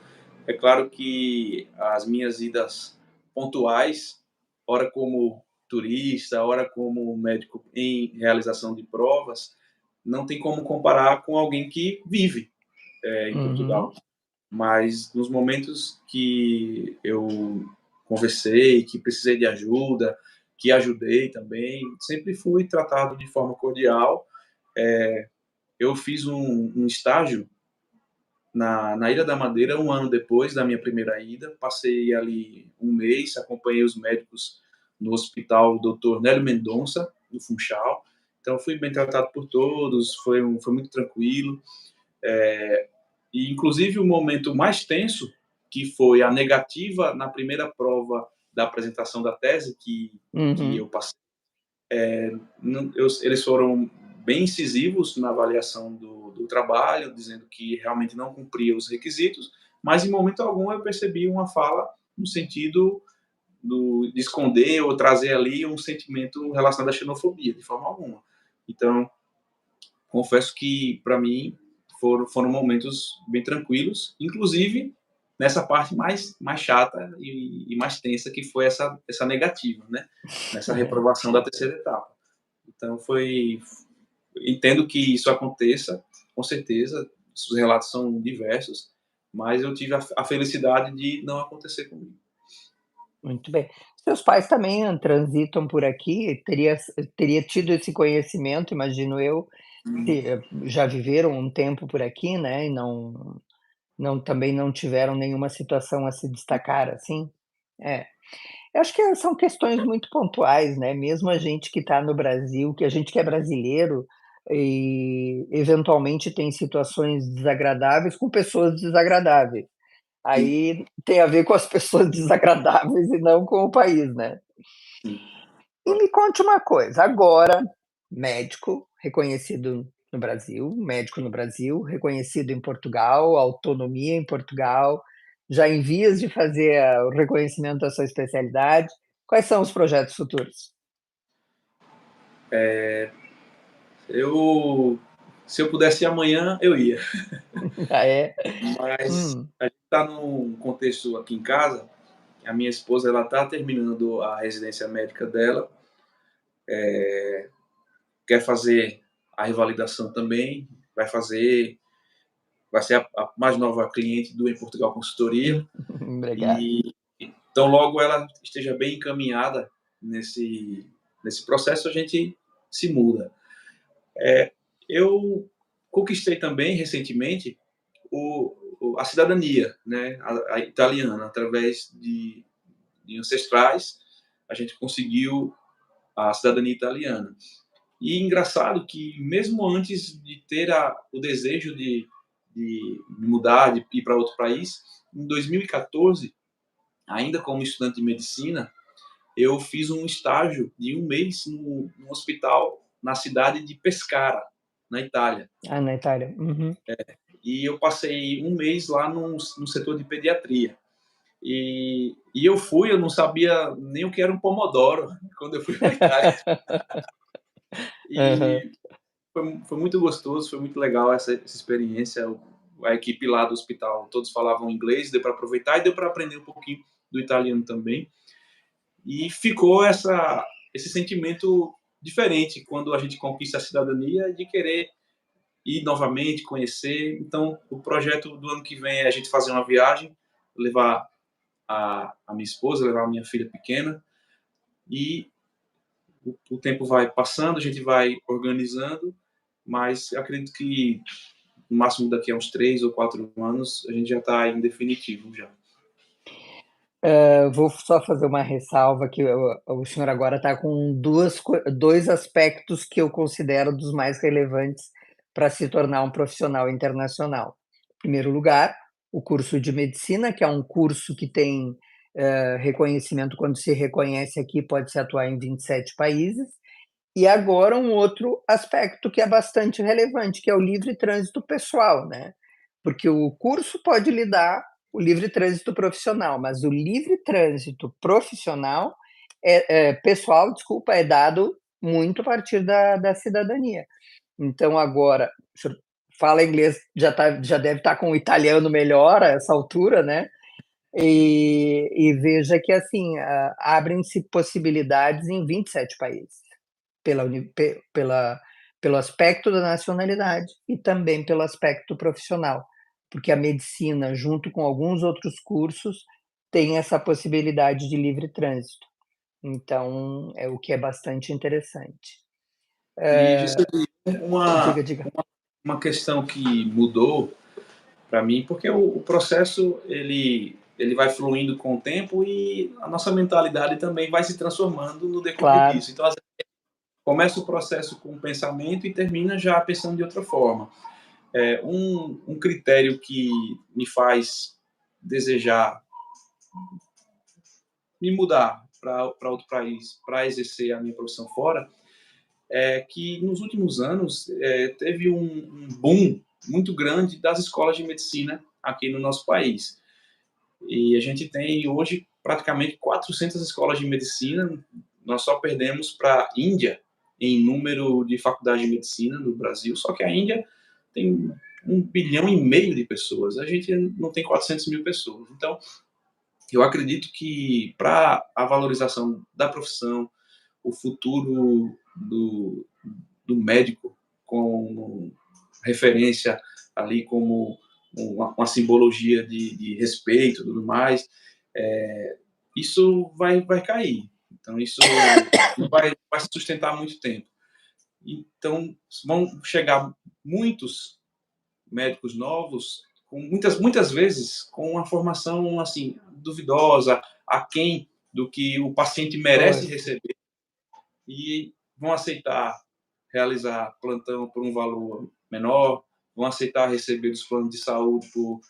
É claro que as minhas idas pontuais, ora como turista, ora como médico em realização de provas, não tem como comparar com alguém que vive em Uhum. Portugal. Mas nos momentos que eu conversei, que precisei de ajuda, que ajudei também, sempre fui tratado de forma cordial. Eu fiz um estágio na Ilha da Madeira um ano depois da minha primeira ida. Passei ali um mês, acompanhei os médicos no hospital Dr. Nélio Mendonça, no Funchal. Então, fui bem tratado por todos, foi muito tranquilo. E, inclusive, o momento mais tenso, que foi a negativa na primeira prova da apresentação da tese que eu Uhum. passei, eles foram bem incisivos na avaliação do trabalho, dizendo que realmente não cumpria os requisitos, mas em momento algum eu percebi uma fala no sentido de esconder ou trazer ali um sentimento relacionado à xenofobia, de forma alguma. Então, confesso que, para mim, foram momentos bem tranquilos, inclusive nessa parte mais chata e mais tensa, que foi essa negativa, né? Nessa reprovação da terceira etapa. Então, entendo que isso aconteça, com certeza, os relatos são diversos, mas eu tive a felicidade de não acontecer comigo. Muito bem. Seus pais também transitam por aqui? Teria tido esse conhecimento, imagino eu, se já viveram um tempo por aqui, né, e também não tiveram nenhuma situação a se destacar, assim? É. Eu acho que são questões muito pontuais, né, mesmo a gente que está no Brasil, que a gente que é brasileiro, e eventualmente tem situações desagradáveis com pessoas desagradáveis. Sim, Aí tem a ver com as pessoas desagradáveis e não com o país, né. sim. E me conte uma coisa, agora, médico reconhecido no Brasil, médico no Brasil, reconhecido em Portugal, autonomia em Portugal, já em vias de fazer o reconhecimento da sua especialidade. Quais são os projetos futuros? Eu, se eu pudesse ir amanhã, eu ia. Ah, é? Mas Hum, a gente está num contexto aqui em casa. A minha esposa ela está terminando a residência médica dela, quer fazer a revalidação também, vai ser a mais nova cliente do Em Portugal Consultoria. obrigado. E então, logo ela esteja bem encaminhada nesse processo, a gente se muda. Eu conquistei também recentemente a cidadania, né, a italiana, através de ancestrais, a gente conseguiu a cidadania italiana. E engraçado que, mesmo antes de ter o desejo de mudar, de ir para outro país, em 2014, ainda como estudante de medicina, eu fiz um estágio de um mês no hospital na cidade de Pescara, na Itália. Ah, na Itália. Uhum. E eu passei um mês lá no setor de pediatria. E eu não sabia nem o que era um pomodoro quando eu fui para a Itália. Aham. E foi muito gostoso, foi muito legal essa experiência. A equipe lá do hospital, todos falavam inglês, deu para aproveitar e deu para aprender um pouquinho do italiano também. E ficou esse sentimento diferente quando a gente conquista a cidadania de querer ir novamente, conhecer. Então, o projeto do ano que vem é a gente fazer uma viagem, levar a minha esposa, levar a minha filha pequena, e o tempo vai passando, a gente vai organizando, mas eu acredito que no máximo daqui a uns 3 ou 4 anos a gente já está em definitivo já. Vou só fazer uma ressalva que o senhor agora está com 2 aspectos que eu considero dos mais relevantes para se tornar um profissional internacional. Em primeiro lugar, o curso de medicina, que é um curso que tem, reconhecimento quando se reconhece aqui, pode-se atuar em 27 países. E agora um outro aspecto que é bastante relevante, que é o livre trânsito pessoal, né, porque o curso pode lhe dar o livre trânsito profissional, mas o livre trânsito profissional pessoal, desculpa, é dado muito a partir da cidadania. Então agora, o senhor fala inglês, já deve estar com o italiano melhor a essa altura, né, E veja que, assim, abrem-se possibilidades em 27 países, pelo aspecto da nacionalidade e também pelo aspecto profissional, porque a medicina, junto com alguns outros cursos, tem essa possibilidade de livre trânsito. Então, é o que é bastante interessante. E, Gisele, uma, Diga, diga. uma questão que mudou para mim, porque o processo ele vai fluindo com o tempo e a nossa mentalidade também vai se transformando no decorrer Claro, disso. Então, às vezes, começa o processo com um pensamento e termina já pensando de outra forma. Um critério que me faz desejar me mudar para outro país para exercer a minha profissão fora é que nos últimos anos teve um boom muito grande das escolas de medicina aqui no nosso país. E a gente tem hoje praticamente 400 escolas de medicina. Nós só perdemos para a Índia em número de faculdades de medicina no Brasil, só que a Índia tem 1,5 bilhão de pessoas. A gente não tem 400 mil pessoas. Então, eu acredito que para a valorização da profissão, o futuro do médico com referência ali como uma simbologia de respeito e tudo mais, isso vai cair. Então, isso vai se sustentar muito tempo. Então, vão chegar muitos médicos novos, com muitas vezes com uma formação assim duvidosa, aquém do que o paciente merece pois. receber, e vão aceitar realizar plantão por um valor menor, vão aceitar receber dos planos de saúde por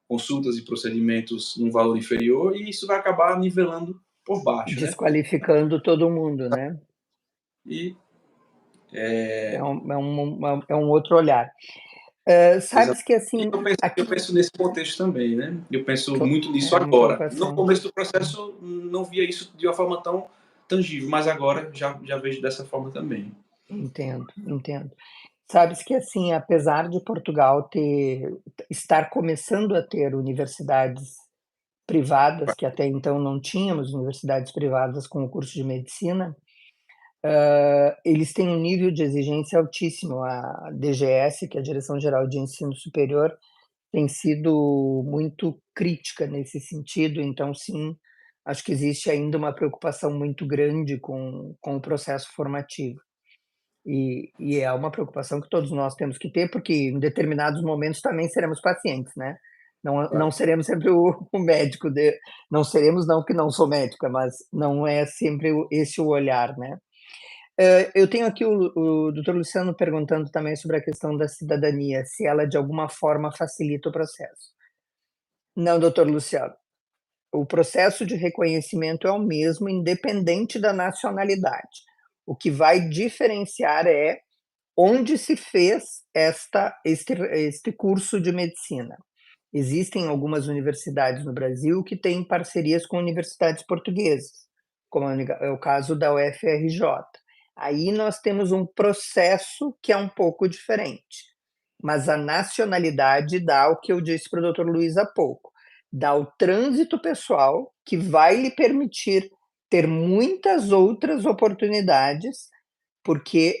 consultas e procedimentos num valor inferior, e isso vai acabar nivelando por baixo, né? Desqualificando todo mundo, né? E É um outro olhar. Sabes que, E assim, eu aqui penso nesse contexto também, né? Eu penso muito nisso é uma agora. No preocupação. começo do processo, não via isso de uma forma tão tangível, mas agora já vejo dessa forma também. Entendo, entendo. Sabes que, assim, apesar de Portugal estar começando a ter universidades privadas, que até então não tínhamos universidades privadas com o curso de medicina, eles têm um nível de exigência altíssimo. A DGS, que é a Direção Geral de Ensino Superior, tem sido muito crítica nesse sentido, então sim, acho que existe ainda uma preocupação muito grande com o processo formativo. E é uma preocupação que todos nós temos que ter, porque em determinados momentos também seremos pacientes, né? Não Claro. seremos sempre o médico, não seremos, não que não sou médica, mas não é sempre esse o olhar, né? Eu tenho aqui o doutor Luciano perguntando também sobre a questão da cidadania, se ela de alguma forma facilita o processo. Não, doutor Luciano. O processo de reconhecimento é o mesmo, independente da nacionalidade. O que vai diferenciar é onde se fez este curso de medicina. Existem algumas universidades no Brasil que têm parcerias com universidades portuguesas, como é o caso da UFRJ. Aí nós temos um processo que é um pouco diferente, mas a nacionalidade dá o que eu disse para o doutor Luiz há pouco, dá o trânsito pessoal que vai lhe permitir ter muitas outras oportunidades, porque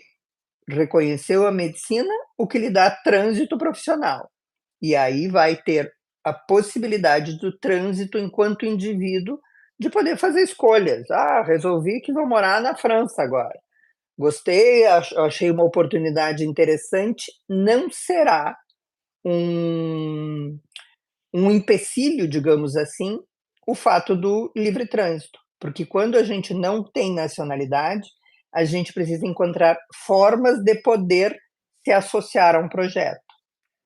reconheceu a medicina, o que lhe dá trânsito profissional. E aí vai ter a possibilidade do trânsito enquanto indivíduo de poder fazer escolhas. Ah, resolvi que vou morar na França agora. Gostei, achei uma oportunidade interessante. Não será um, um empecilho, digamos assim, o fato do livre trânsito, porque quando a gente não tem nacionalidade, a gente precisa encontrar formas de poder se associar a um projeto,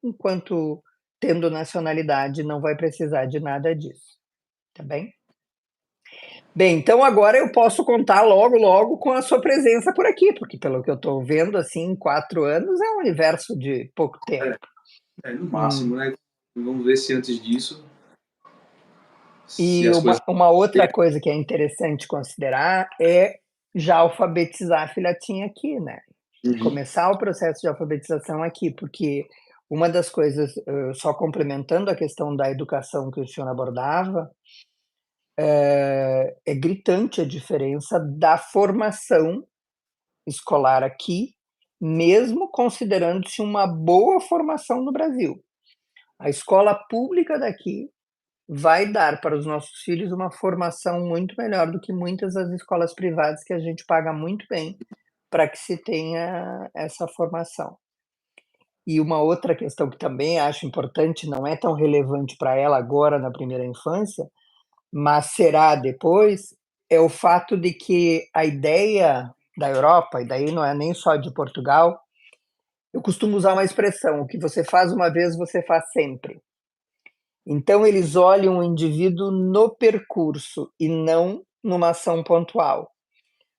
enquanto tendo nacionalidade não vai precisar de nada disso, tá bem? Bem, então agora eu posso contar logo, logo com a sua presença por aqui, porque pelo que eu estou vendo, assim, em 4 anos é um universo de pouco tempo. No Hum. máximo, né? Vamos ver se antes disso, se E as coisas. uma outra coisa que é interessante considerar é já alfabetizar a filhotinha aqui, né? Uhum. Começar o processo de alfabetização aqui, porque Uma das coisas, só complementando a questão da educação que o senhor abordava, é gritante a diferença da formação escolar aqui, mesmo considerando-se uma boa formação no Brasil. A escola pública daqui vai dar para os nossos filhos uma formação muito melhor do que muitas das escolas privadas que a gente paga muito bem para que se tenha essa formação. E uma outra questão que também acho importante, não é tão relevante para ela agora na primeira infância, mas será depois, é o fato de que a ideia da Europa, e daí não é nem só de Portugal, eu costumo usar uma expressão: o que você faz uma vez, você faz sempre. Então, eles olham o indivíduo no percurso e não numa ação pontual.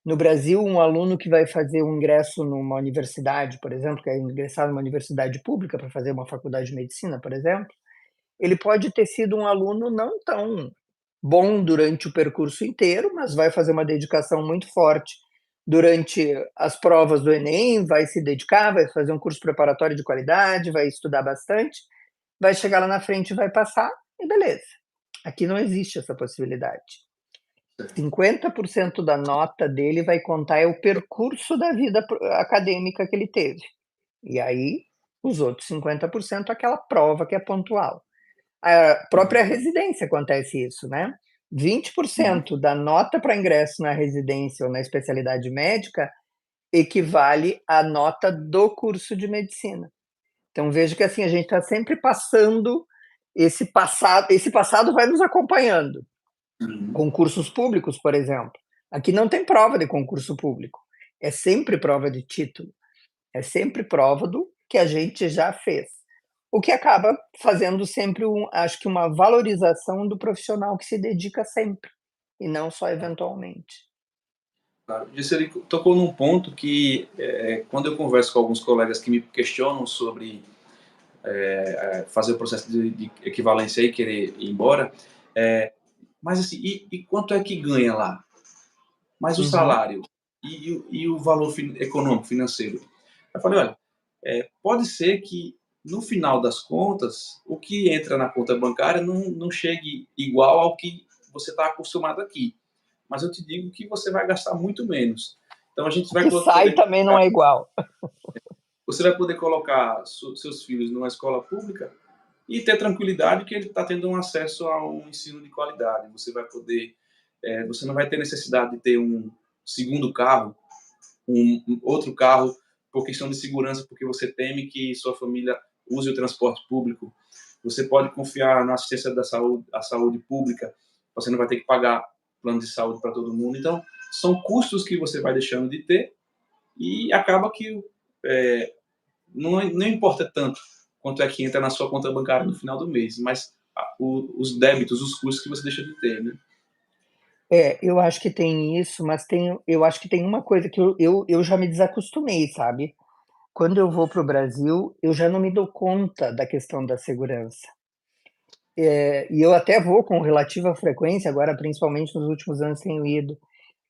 No Brasil, um aluno que vai fazer um ingresso numa universidade, por exemplo, quer ingressar numa universidade pública para fazer uma faculdade de medicina, por exemplo, ele pode ter sido um aluno não tão bom durante o percurso inteiro, mas vai fazer uma dedicação muito forte durante as provas do Enem, vai se dedicar, vai fazer um curso preparatório de qualidade, vai estudar bastante, vai chegar lá na frente e vai passar, e beleza. Aqui não existe essa possibilidade. 50% da nota dele vai contar é o percurso da vida acadêmica que ele teve. E aí, os outros 50%, aquela prova que é pontual. A própria residência acontece isso, né? 20% da nota para ingresso na residência ou na especialidade médica equivale à nota do curso de medicina. Então vejo que assim a gente está sempre passando esse passado vai nos acompanhando. Concursos públicos, por exemplo. Aqui não tem prova de concurso público. É sempre prova de título. É sempre prova do que a gente já fez. O que acaba fazendo sempre, acho que uma valorização do profissional que se dedica sempre, e não só eventualmente. Claro. Ele tocou num ponto que, quando eu converso com alguns colegas que me questionam sobre fazer o processo de equivalência e querer ir embora, mas assim, e quanto é que ganha lá? Mas o salário e o valor econômico, financeiro? Eu falei, olha, pode ser que no final das contas, o que entra na conta bancária não chegue igual ao que você está acostumado aqui. Mas eu te digo que você vai gastar muito menos. Então a gente O vai que sai poder também não colocar, é igual. você vai poder colocar seus filhos numa escola pública e ter tranquilidade que ele está tendo um acesso a um ensino de qualidade. Você vai poder, você não vai ter necessidade de ter um segundo carro, um outro carro por questão de segurança, porque você teme que sua família use o transporte público. Você pode confiar na assistência da saúde, a saúde pública. Você não vai ter que pagar plano de saúde para todo mundo. Então, são custos que você vai deixando de ter e acaba que não importa tanto quanto é que entra na sua conta bancária no final do mês, mas os débitos, os custos que você deixa de ter, né? Eu acho que tem isso, mas eu acho que tem uma coisa que eu já me desacostumei, sabe? Quando eu vou para o Brasil, eu já não me dou conta da questão da segurança. E eu até vou com relativa frequência, agora principalmente nos últimos anos tenho ido,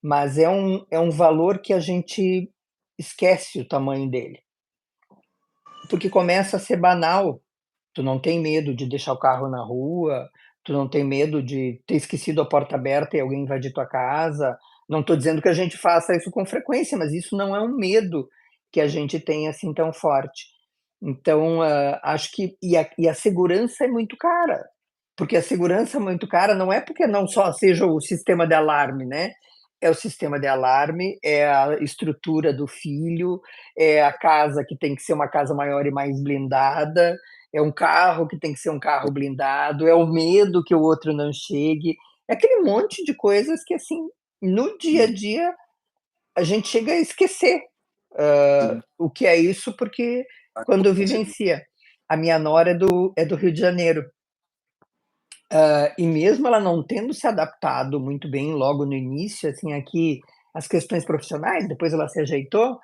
mas é um valor que a gente esquece o tamanho dele, porque começa a ser banal. Tu não tem medo de deixar o carro na rua, tu não tem medo de ter esquecido a porta aberta e alguém invadir tua casa. Não estou dizendo que a gente faça isso com frequência, mas isso não é um medo que a gente tem assim tão forte. Então, acho que e a segurança é muito cara, porque a segurança é muito cara não é porque não só seja o sistema de alarme, né, é o sistema de alarme, é a estrutura do filho, é a casa que tem que ser uma casa maior e mais blindada, é um carro que tem que ser um carro blindado, é o medo que o outro não chegue, é aquele monte de coisas que, assim, no dia a dia, a gente chega a esquecer, Sim, o que é isso, porque quando vivencia. A minha nora é do Rio de Janeiro, e mesmo ela não tendo se adaptado muito bem logo no início, assim, aqui, as questões profissionais, depois ela se ajeitou,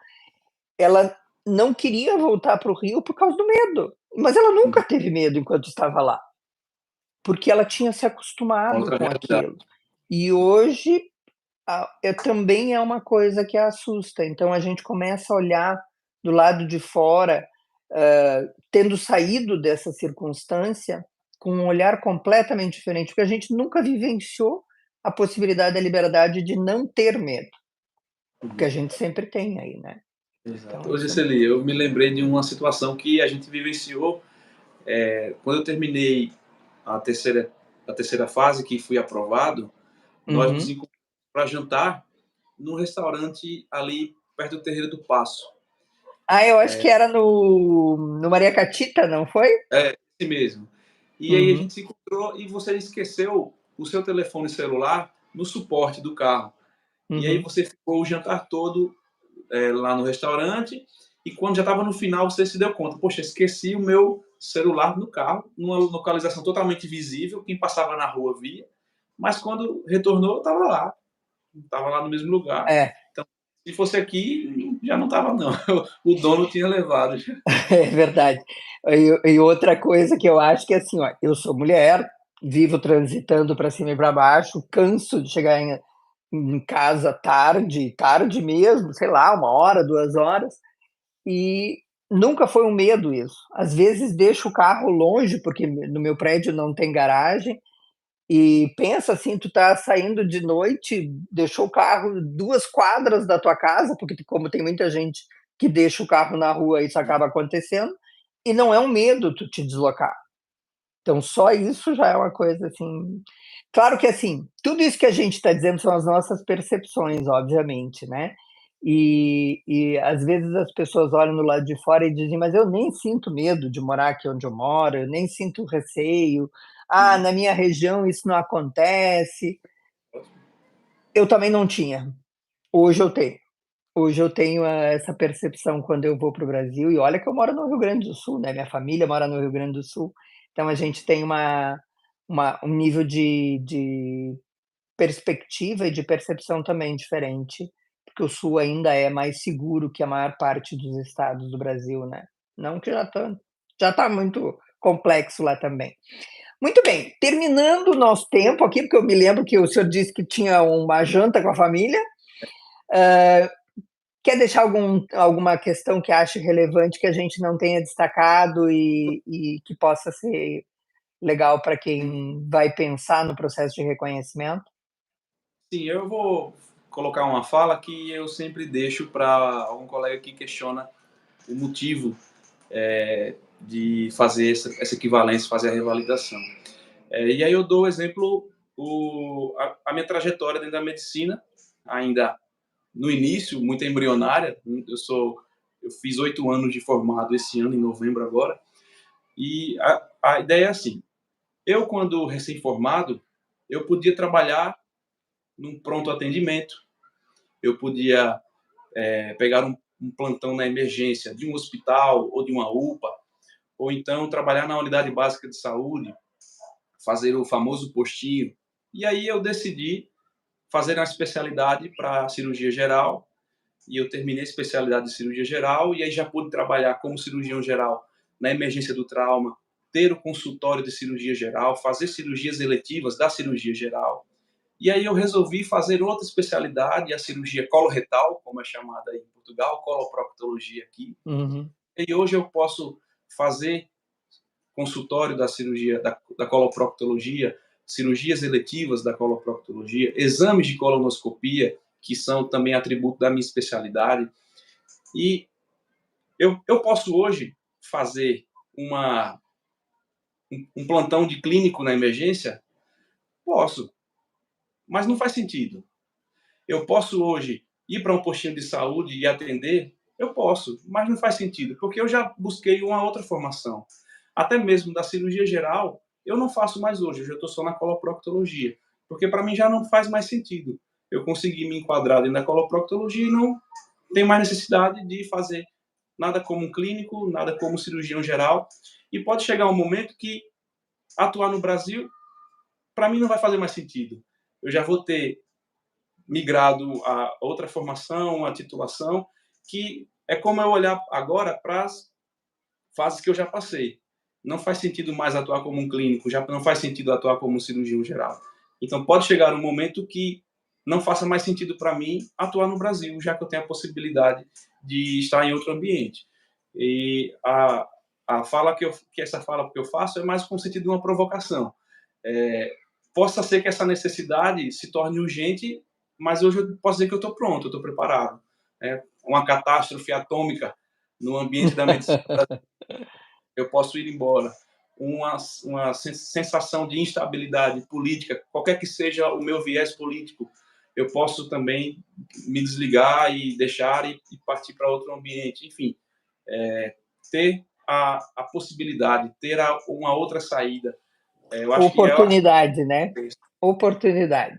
ela não queria voltar para o Rio por causa do medo, mas ela nunca teve medo enquanto estava lá, porque ela tinha se acostumado outra com realidade. aquilo. E hoje, também é uma coisa que a assusta, então a gente começa a olhar do lado de fora, tendo saído dessa circunstância com um olhar completamente diferente, porque a gente nunca vivenciou a possibilidade da liberdade de não ter medo, porque a gente sempre tem aí, né. Exato. Então Hoje, isso Celi, eu me lembrei de uma situação que a gente vivenciou quando eu terminei a terceira, a terceira fase, que fui aprovado. Nós nos uhum. encontramos para jantar num restaurante ali perto do Terreiro do Paço. Ah, eu acho que era no Maria Catita, não foi? É, esse mesmo. E aí a Uhum, gente se encontrou e você esqueceu o seu telefone celular no suporte do carro. E aí uhum. você ficou o jantar todo lá no restaurante, e quando já estava no final você se deu conta, poxa, esqueci o meu celular no carro, numa localização totalmente visível, quem passava na rua via, mas quando retornou estava lá no mesmo lugar. É, Então, se fosse aqui, já não estava não, o dono tinha levado. é verdade. E outra coisa que eu acho que é assim, ó, eu sou mulher, vivo transitando para cima e para baixo, canso de chegar em casa tarde, tarde mesmo, sei lá, 1 hora, 2 horas, e nunca foi um medo isso. Às vezes deixo o carro longe, porque no meu prédio não tem garagem, e pensa assim, tu tá saindo de noite, deixou o carro 2 quadras da tua casa, porque como tem muita gente que deixa o carro na rua, isso acaba acontecendo, e não é um medo tu te deslocar. Então só isso já é uma coisa assim, claro que assim, tudo isso que a gente está dizendo são as nossas percepções, obviamente, né. E às vezes as pessoas olham do lado de fora e dizem: "Mas eu nem sinto medo de morar aqui onde eu moro, eu nem sinto receio. Ah, Uhum. na minha região isso não acontece". Eu também não tinha, hoje eu tenho. Hoje eu tenho, essa percepção quando eu vou para o Brasil, e olha que eu moro no Rio Grande do Sul, né, minha família mora no Rio Grande do Sul, então a gente tem um nível de perspectiva e de percepção também diferente, porque o Sul ainda é mais seguro que a maior parte dos estados do Brasil, né. Não que já tá muito complexo lá também. Muito bem, terminando o nosso tempo aqui, porque eu me lembro que o senhor disse que tinha uma janta com a família, quer deixar alguma questão que ache relevante que a gente não tenha destacado e que possa ser legal para quem vai pensar no processo de reconhecimento? Sim, eu vou colocar uma fala que eu sempre deixo para algum colega que questiona o motivo de fazer essa equivalência, fazer a revalidação. E aí eu dou o exemplo, a minha trajetória dentro da medicina, ainda no início, muito embrionária. Eu fiz 8 anos de formado esse ano, em novembro agora, e a ideia é assim, eu quando recém-formado, eu podia trabalhar num pronto atendimento, eu podia pegar um plantão na emergência de um hospital ou de uma UPA, ou então trabalhar na unidade básica de saúde, fazer o famoso postinho. E aí eu decidi fazer uma especialidade para cirurgia geral, e eu terminei a especialidade de cirurgia geral, e aí já pude trabalhar como cirurgião geral na emergência do trauma, ter o consultório de cirurgia geral, fazer cirurgias eletivas da cirurgia geral. E aí eu resolvi fazer outra especialidade, a cirurgia coloretal, como é chamada aí em Portugal, coloproctologia aqui. Uhum. E hoje eu posso fazer consultório da cirurgia da coloproctologia, cirurgias eletivas da coloproctologia, exames de colonoscopia, que são também atributo da minha especialidade. E eu posso hoje fazer um plantão de clínico na emergência? Posso, mas não faz sentido. Eu posso hoje ir para um postinho de saúde e atender? Eu posso, mas não faz sentido, porque eu já busquei uma outra formação. Até mesmo da cirurgia geral, eu não faço mais hoje, eu já estou só na coloproctologia, porque para mim já não faz mais sentido. Eu consegui me enquadrar dentro da coloproctologia e não tenho mais necessidade de fazer nada como um clínico, nada como cirurgião geral. E pode chegar um momento que atuar no Brasil, para mim, não vai fazer mais sentido. Eu já vou ter migrado a outra formação, a titulação, que é como eu olhar agora para as fases que eu já passei. Não faz sentido mais atuar como um clínico, já não faz sentido atuar como um cirurgião geral. Então pode chegar um momento que não faça mais sentido para mim atuar no Brasil, já que eu tenho a possibilidade de estar em outro ambiente. E essa fala que eu faço é mais com o sentido de uma provocação. Possa ser que essa necessidade se torne urgente, mas hoje eu posso dizer que eu estou pronto, eu estou preparado. Uma catástrofe atômica no ambiente da medicina, eu posso ir embora. Uma sensação de instabilidade política, qualquer que seja o meu viés político, eu posso também me desligar e deixar e partir para outro ambiente. Enfim, ter a possibilidade, ter uma outra saída. Eu acho que oportunidade, né? Oportunidade.